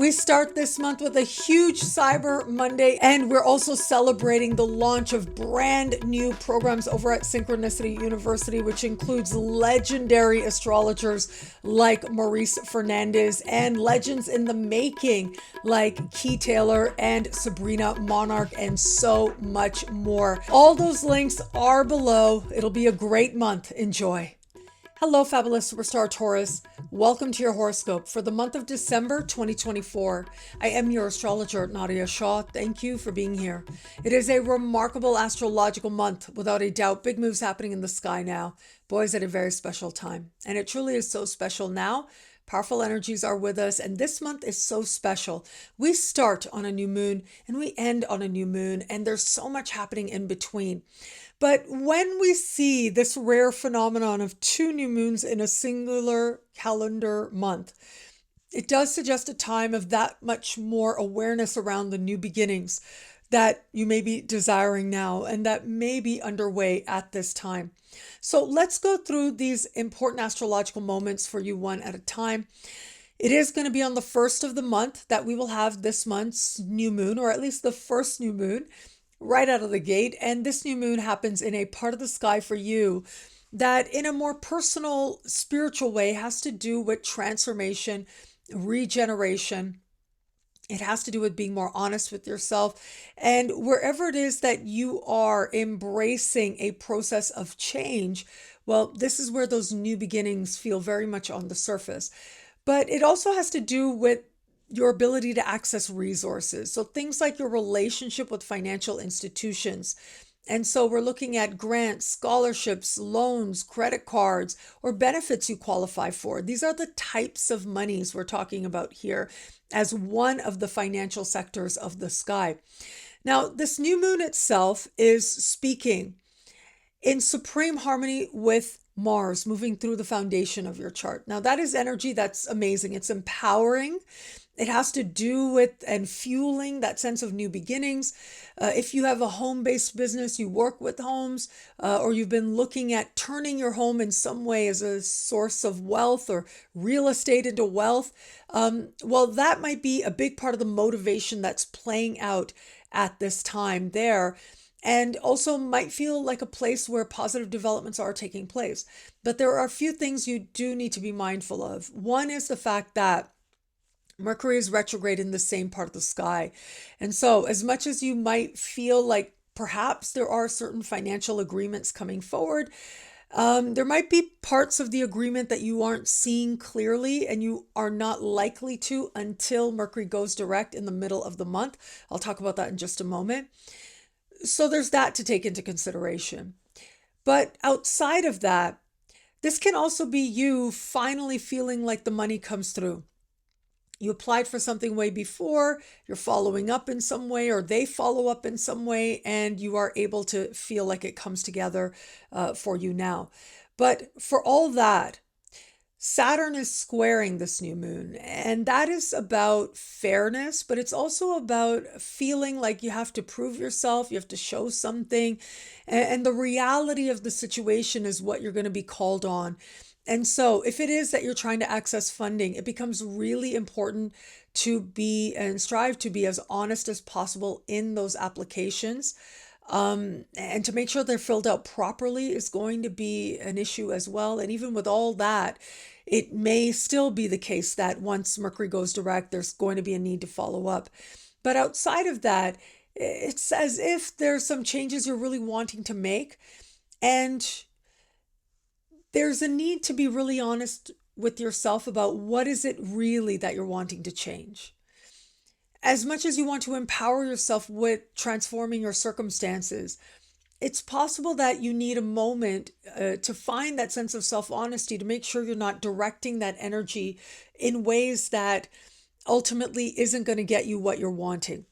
We start this month with a huge Cyber Monday, and we're also celebrating the launch of brand new programs over at Synchronicity University, which includes legendary astrologers like Maurice Fernandez and legends in the making like Key Taylor and Sabrina Monarch, and so much more. All those links are below. It'll be a great month. Enjoy. Hello, fabulous superstar Taurus. Welcome to your horoscope for the month of December 2024. I am your astrologer, Nadiya Shah. Thank you for being here. It is a remarkable astrological month, without a doubt. Big moves happening in the sky now. Boys, at a very special time. And it truly is so special now. Powerful energies are with us, and this month is so special. We start on a new moon and we end on a new moon, and there's so much happening in between. But when we see this rare phenomenon of two new moons in a singular calendar month, it does suggest a time of that much more awareness around the new beginnings that you may be desiring now and that may be underway at this time. So let's go through these important astrological moments for you one at a time. It is going to be on the first of the month that we will have this month's new moon, or at least the first new moon, right out of the gate. And this new moon happens in a part of the sky for you that in a more personal, spiritual way has to do with transformation, regeneration. It has to do with being more honest with yourself. And wherever it is that you are embracing a process of change, well, this is where those new beginnings feel very much on the surface. But it also has to do with your ability to access resources. So things like your relationship with financial institutions. And so we're looking at grants, scholarships, loans, credit cards, or benefits you qualify for. These are the types of monies we're talking about here as one of the financial sectors of the sky. Now, this new moon itself is speaking in supreme harmony with Mars moving through the foundation of your chart. Now, that is energy that's amazing. It's empowering. It has to do with and fueling that sense of new beginnings. If you have a home-based business, you work with homes, or you've been looking at turning your home in some way as a source of wealth or real estate into wealth, well, that might be a big part of the motivation that's playing out at this time there. And also might feel like a place where positive developments are taking place. But there are a few things you do need to be mindful of. One is the fact that Mercury is retrograde in the same part of the sky. And so as much as you might feel like perhaps there are certain financial agreements coming forward, there might be parts of the agreement that you aren't seeing clearly and you are not likely to until Mercury goes direct in the middle of the month. I'll talk about that in just a moment. So there's that to take into consideration. But outside of that, this can also be you finally feeling like the money comes through. You applied for something way before, you're following up in some way, or they follow up in some way, and you are able to feel like it comes together for you now. But for all that, Saturn is squaring this new moon, and that is about fairness, but it's also about feeling like you have to prove yourself, you have to show something, and the reality of the situation is what you're going to be called on. And so if it is that you're trying to access funding, it becomes really important to be and strive to be as honest as possible in those applications. And to make sure they're filled out properly is going to be an issue as well. And even with all that, it may still be the case that once Mercury goes direct, there's going to be a need to follow up. But outside of that, it's as if there's some changes you're really wanting to make. And there's a need to be really honest with yourself about what is it really that you're wanting to change. As much as you want to empower yourself with transforming your circumstances, it's possible that you need a moment to find that sense of self-honesty to make sure you're not directing that energy in ways that ultimately isn't going to get you what you're wanting.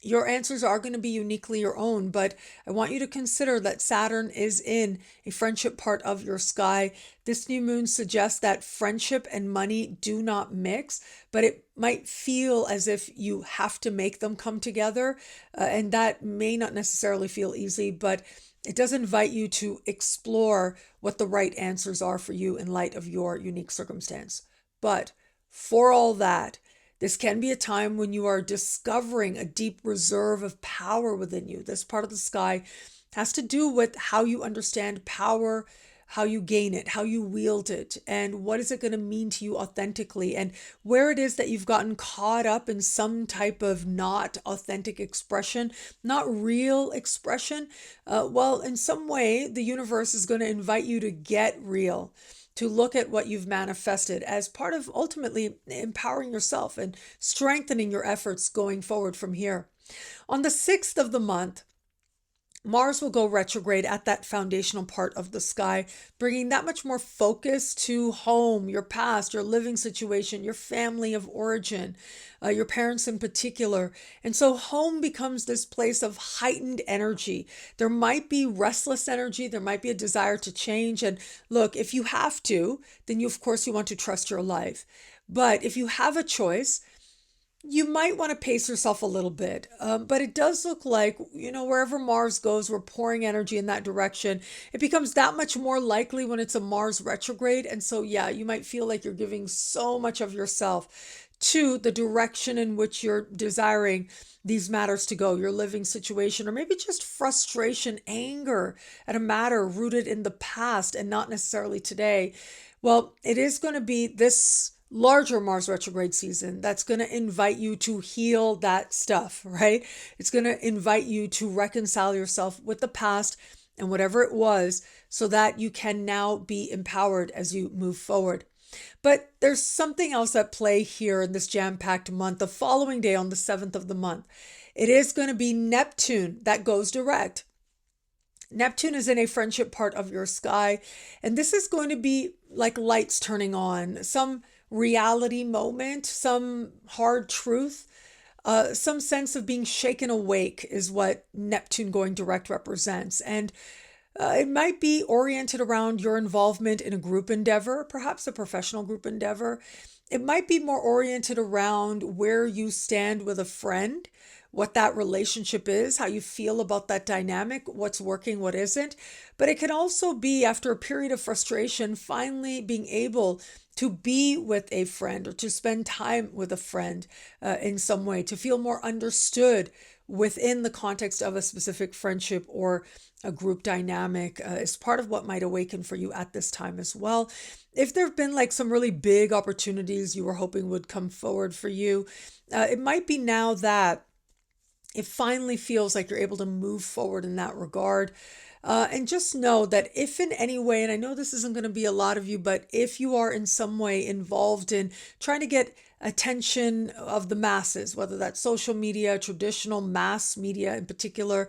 Your answers are going to be uniquely your own, but I want you to consider that Saturn is in a friendship part of your sky. This new moon suggests that friendship and money do not mix, but it might feel as if you have to make them come together, and that may not necessarily feel easy, but it does invite you to explore what the right answers are for you in light of your unique circumstance. But for all that, This can be a time when you are discovering a deep reserve of power within you. This part of the sky has to do with how you understand power, how you gain it, how you wield it, and what is it going to mean to you authentically, and where it is that you've gotten caught up in some type of not authentic expression, not real expression. Well, in some way, the universe is going to invite you to get real, to look at what you've manifested as part of ultimately empowering yourself and strengthening your efforts going forward from here. On the 6th of the month, Mars will go retrograde at that foundational part of the sky, bringing that much more focus to home, your past, your living situation, your family of origin, your parents in particular. And so home becomes this place of heightened energy. There might be restless energy. There might be a desire to change. And look, if you have to, then of course you want to trust your life. But if you have a choice, you might want to pace yourself a little bit, but it does look like, wherever Mars goes, we're pouring energy in that direction. It becomes that much more likely when it's a Mars retrograde. And so, yeah, you might feel like you're giving so much of yourself to the direction in which you're desiring these matters to go, your living situation, or maybe just frustration, anger at a matter rooted in the past and not necessarily today. Well, it is going to be this larger Mars retrograde season that's going to invite you to heal that stuff, right? It's going to invite you to reconcile yourself with the past and whatever it was, so that you can now be empowered as you move forward. But there's something else at play here in this jam-packed month. The following day, on the 7th of the month, it is going to be Neptune that goes direct. Neptune is in a friendship part of your sky, and this is going to be like lights turning on, some reality moment, some hard truth, some sense of being shaken awake is what Neptune going direct represents. And it might be oriented around your involvement in a group endeavor, perhaps a professional group endeavor. It might be more oriented around where you stand with a friend, what that relationship is, how you feel about that dynamic, what's working, what isn't. But it can also be, after a period of frustration, finally being able to be with a friend or to spend time with a friend in some way, to feel more understood within the context of a specific friendship or a group dynamic is part of what might awaken for you at this time as well. If there have been like some really big opportunities you were hoping would come forward for you, it might be now that it finally feels like you're able to move forward in that regard. And just know that if in any way, and I know this isn't going to be a lot of you, but if you are in some way involved in trying to get attention of the masses, whether that's social media, traditional mass media in particular,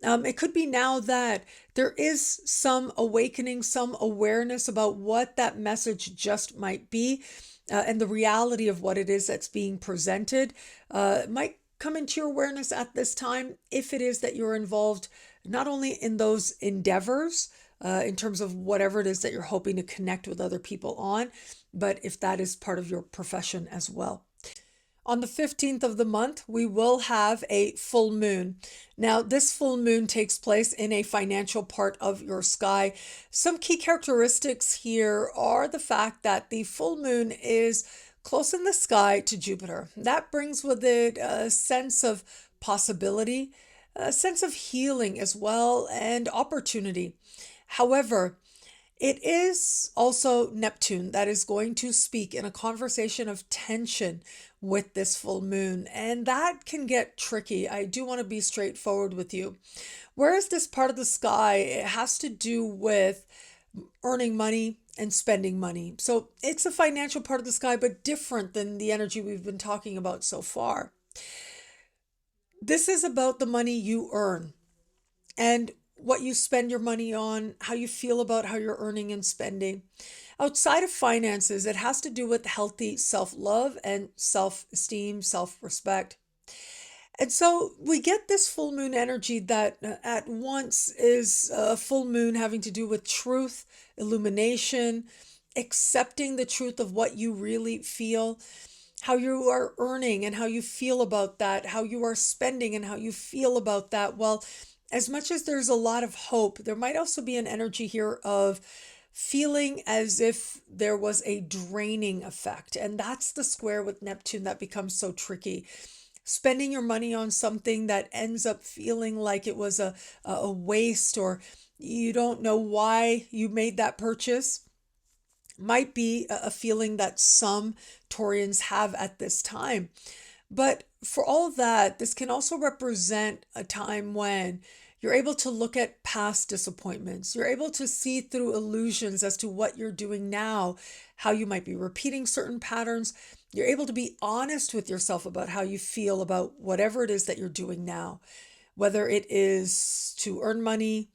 it could be now that there is some awakening, some awareness about what that message just might be, and the reality of what it is that's being presented might come into your awareness at this time, if it is that you're involved not only in those endeavors, in terms of whatever it is that you're hoping to connect with other people on, but if that is part of your profession as well. On the 15th of the month, we will have a full moon. Now, this full moon takes place in a financial part of your sky. Some key characteristics here are the fact that the full moon is close in the sky to Jupiter. That brings with it a sense of possibility, a sense of healing as well, and opportunity. However, it is also Neptune that is going to speak in a conversation of tension with this full moon, and that can get tricky. I do want to be straightforward with you. Whereas this part of the sky, it has to do with earning money and spending money. So it's a financial part of the sky, but different than the energy we've been talking about so far. This is about the money you earn and what you spend your money on, how you feel about how you're earning and spending. Outside of finances, it has to do with healthy self-love and self-esteem, self-respect. And so we get this full moon energy that at once is a full moon having to do with truth, illumination, accepting the truth of what you really feel, how you are earning and how you feel about that, how you are spending and how you feel about that. Well, as much as there's a lot of hope, there might also be an energy here of feeling as if there was a draining effect. And that's the square with Neptune that becomes so tricky. Spending your money on something that ends up feeling like it was a waste, or you don't know why you made that purchase, might be a feeling that some Taurians have at this time. But for all of that, this can also represent a time when you're able to look at past disappointments. You're able to see through illusions as to what you're doing now, how you might be repeating certain patterns. You're able to be honest with yourself about how you feel about whatever it is that you're doing now, whether it is to earn money,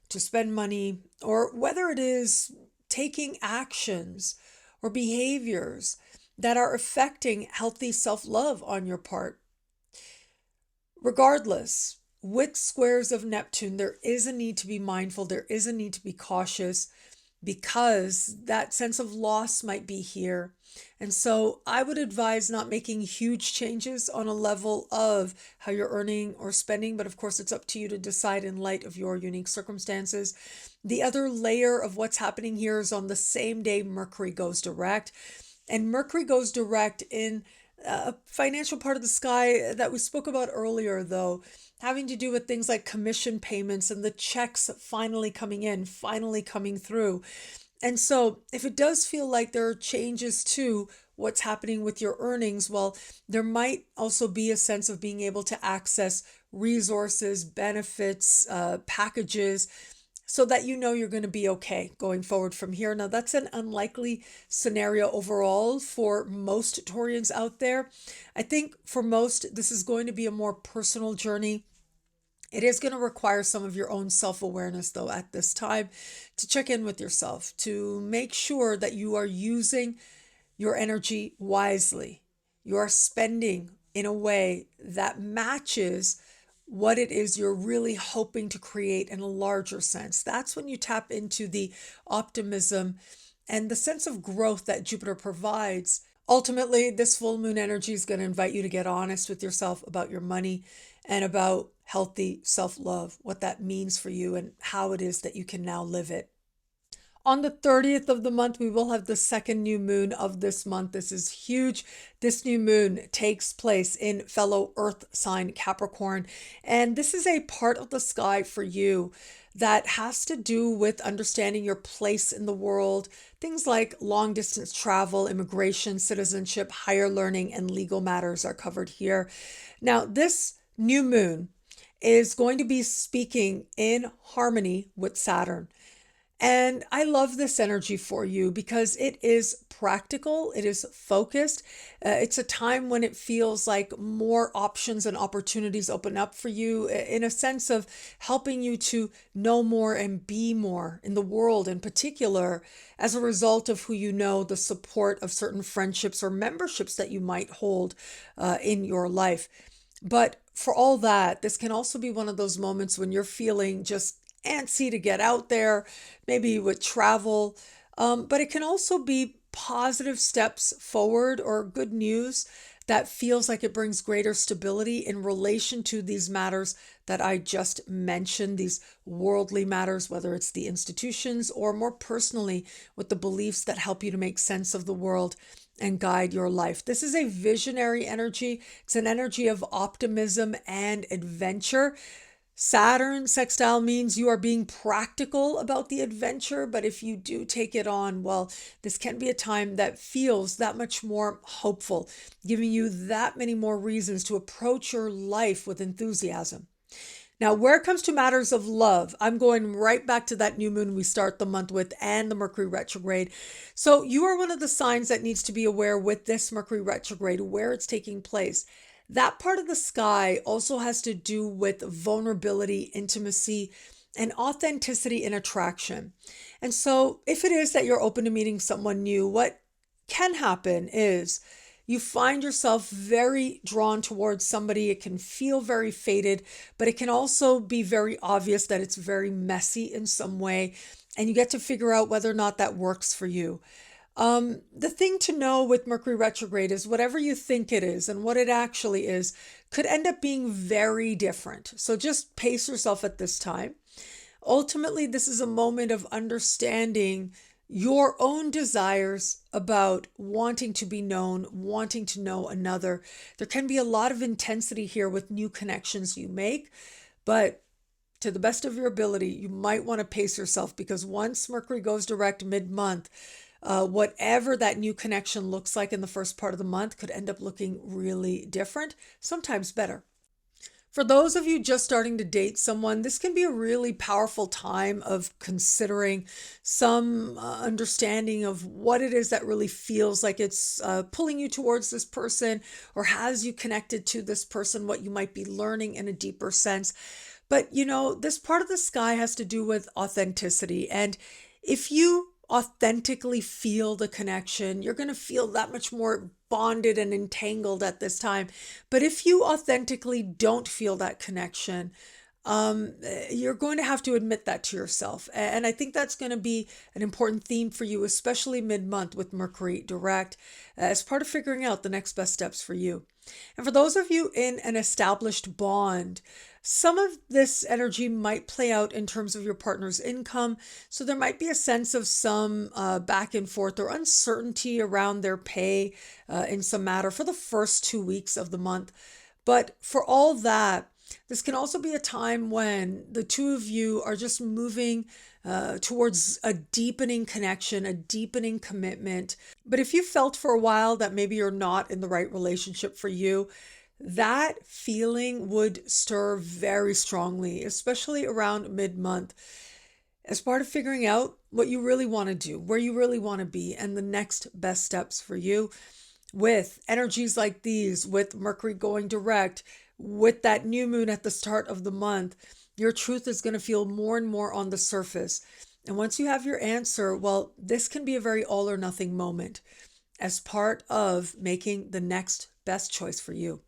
to spend money, or whether it is taking actions or behaviors that are affecting healthy self-love on your part. Regardless, with squares of Neptune, there is a need to be mindful, there is a need to be cautious, because that sense of loss might be here. And so I would advise not making huge changes on a level of how you're earning or spending, but of course it's up to you to decide in light of your unique circumstances. The other layer of what's happening here is on the same day Mercury goes direct. And Mercury goes direct in a financial part of the sky that we spoke about earlier, though, having to do with things like commission payments and the checks finally coming in, finally coming through. And so if it does feel like there are changes to what's happening with your earnings, well, there might also be a sense of being able to access resources, benefits, packages, so that you know you're going to be okay going forward from here. Now, that's an unlikely scenario overall for most Taurians out there. I think for most, this is going to be a more personal journey. It is going to require some of your own self-awareness, though, at this time, to check in with yourself, to make sure that you are using your energy wisely. You are spending in a way that matches what it is you're really hoping to create in a larger sense. That's when you tap into the optimism and the sense of growth that Jupiter provides. Ultimately, this full moon energy is going to invite you to get honest with yourself about your money and about healthy self-love, what that means for you and how it is that you can now live it. On the 30th of the month, we will have the second new moon of this month. This is huge. This new moon takes place in fellow Earth sign Capricorn. And this is a part of the sky for you that has to do with understanding your place in the world. Things like long distance travel, immigration, citizenship, higher learning, and legal matters are covered here. Now, this new moon is going to be speaking in harmony with Saturn. And I love this energy for you because it is practical, it is focused. It's a time when it feels like more options and opportunities open up for you in a sense of helping you to know more and be more in the world in particular as a result of who you know, the support of certain friendships or memberships that you might hold in your life. But for all that, this can also be one of those moments when you're feeling just antsy to get out there, maybe with travel, but it can also be positive steps forward or good news that feels like it brings greater stability in relation to these matters that I just mentioned, these worldly matters, whether it's the institutions or more personally with the beliefs that help you to make sense of the world and guide your life. This is a visionary energy. It's an energy of optimism and adventure. Saturn sextile means you are being practical about the adventure, but if you do take it on, well, this can be a time that feels that much more hopeful, giving you that many more reasons to approach your life with enthusiasm. Now, where it comes to matters of love, I'm going right back to that new moon we start the month with and the Mercury retrograde. So you are one of the signs that needs to be aware with this Mercury retrograde, where it's taking place. That part of the sky also has to do with vulnerability, intimacy, and authenticity in attraction. And so if it is that you're open to meeting someone new, what can happen is you find yourself very drawn towards somebody. It can feel very fated, but it can also be very obvious that it's very messy in some way. And you get to figure out whether or not that works for you. The thing to know with Mercury retrograde is whatever you think it is and what it actually is could end up being very different. So just pace yourself at this time. Ultimately, this is a moment of understanding your own desires about wanting to be known, wanting to know another. There can be a lot of intensity here with new connections you make, but to the best of your ability, you might want to pace yourself, because once Mercury goes direct mid-month, whatever that new connection looks like in the first part of the month could end up looking really different, sometimes better. For those of you just starting to date someone, this can be a really powerful time of considering some understanding of what it is that really feels like it's pulling you towards this person, or has you connected to this person, what you might be learning in a deeper sense. But this part of the sky has to do with authenticity. And if you authentically feel the connection, you're going to feel that much more bonded and entangled at this time. But if you authentically don't feel that connection, you're going to have to admit that to yourself. And I think that's going to be an important theme for you, especially mid-month with Mercury direct, as part of figuring out the next best steps for you. And for those of you in an established bond, some of this energy might play out in terms of your partner's income. So there might be a sense of some back and forth or uncertainty around their pay in some matter for the first 2 weeks of the month. But for all that, this can also be a time when the two of you are just moving towards a deepening connection, a deepening commitment. But if you felt for a while that maybe you're not in the right relationship for you, that feeling would stir very strongly, especially around mid-month, as part of figuring out what you really want to do, where you really want to be, and the next best steps for you. With energies like these, with Mercury going direct, with that new moon at the start of the month, your truth is going to feel more and more on the surface. And once you have your answer, well, this can be a very all or nothing moment as part of making the next best choice for you.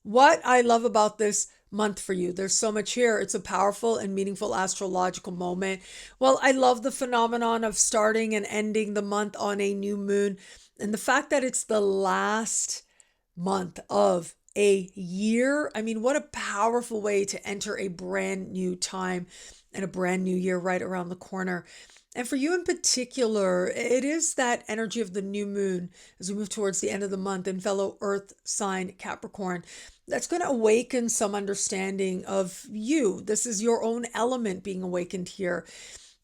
What I love about this month for you, there's so much here. It's a powerful and meaningful astrological moment. Well, I love the phenomenon of starting and ending the month on a new moon, and the fact that it's the last month of a year. I mean, what a powerful way to enter a brand new time and a brand new year right around the corner. And for you in particular, it is that energy of the new moon as we move towards the end of the month in fellow earth sign Capricorn. That's going to awaken some understanding of you. This is your own element being awakened here.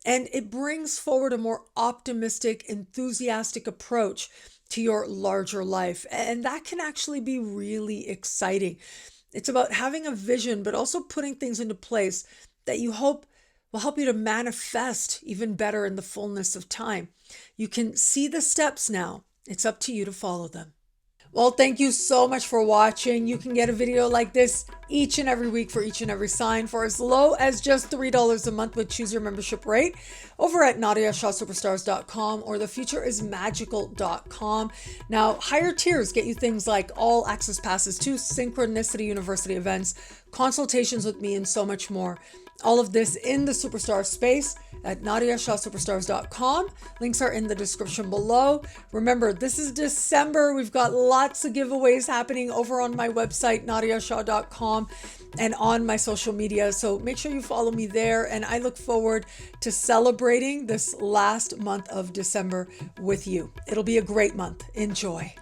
And it brings forward a more optimistic, enthusiastic approach to your larger life. And that can actually be really exciting. It's about having a vision, but also putting things into place that you hope will help you to manifest even better in the fullness of time. You can see the steps now. It's up to you to follow them. Well, thank you so much for watching. You can get a video like this each and every week for each and every sign for as low as just $3 a month with Choose Your Membership Rate over at NadiyaShahSuperstars.com or thefutureismagical.com. Now, higher tiers get you things like all access passes to Synchronicity University events, consultations with me, and so much more. All of this in the Superstar space at NadiyaShahSuperstars.com. Links are in the description below. Remember, this is December. We've got lots of giveaways happening over on my website, NadiyaShah.com, and on my social media. So make sure you follow me there. And I look forward to celebrating this last month of December with you. It'll be a great month. Enjoy.